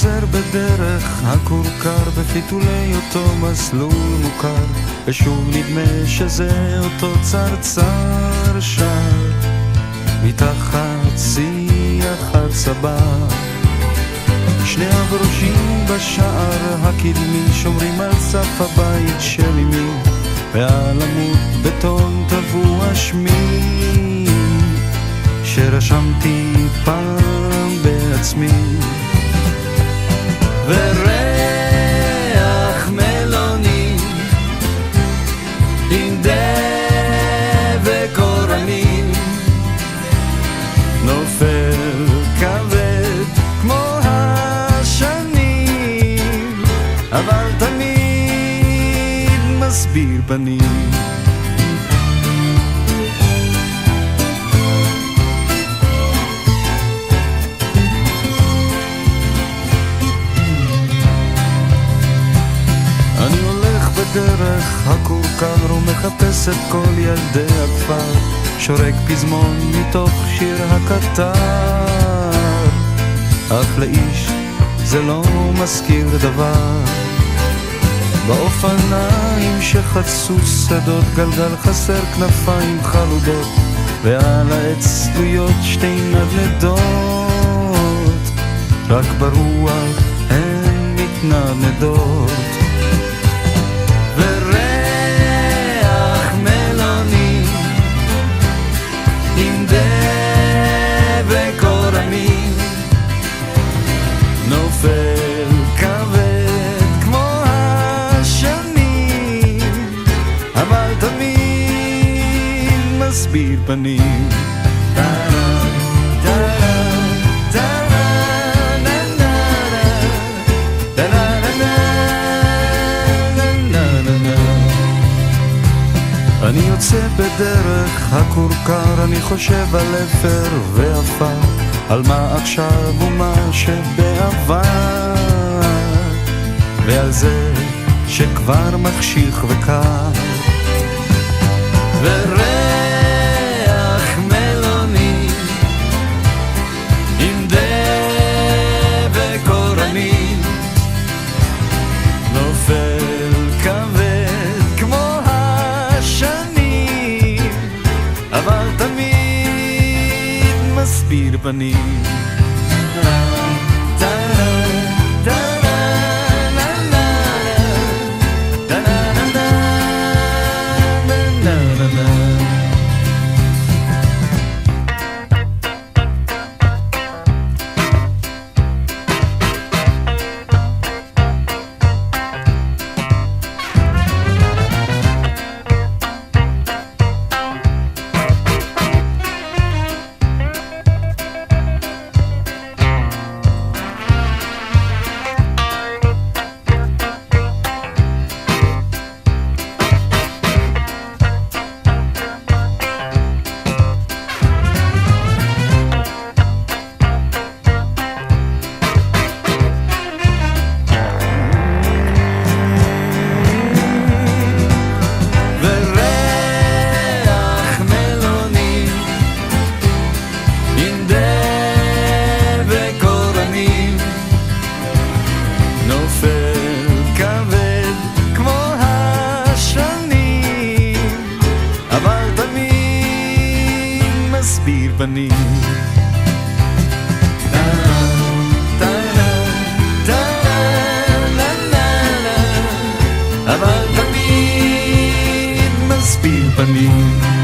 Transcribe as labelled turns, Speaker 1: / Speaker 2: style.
Speaker 1: חוזר בדרך הכורכר בפיתולי אותו מסלול מוכר, ושוב נדמה שזה אותו צרצר שר מתחת שיח על צבא. שני הברושים בשער הקדמי שומרים על סף הבית של אמי, ועל עמוד בטון טבוע שמי שרשמתי פעם בעצמי. וריח מלוני עם דבק אורנים נופל כבד כמו השנים, אבל תמיד מסביר פנים. דרך הכורכר ומחפש את כל ילדי הכפר, שורק פזמון מתוך שיר הקטר, אך לאיש זה לא מזכיר דבר. באופניים שחצו שדות גלגל חסר כנפיים חלודות, ועל העץ תלויות שתי נדנדות, רק ברוח הן מתנדנדות. עם דבק אורנים נופל כבד כמו השנים, אבל תמיד מסביר פנים. אני יוצא בדרך הכורכר, אני חושב על אפר ועפר, על מה עכשיו ומה שבעבר, ועל זה שכבר מחשיך וקר. וריח מלוני עם דבק אורנים נופל כבד כמו השנים, אבל תמיד מסביר פנים. מסביר פנים. אבל תמיד מסביר פנים.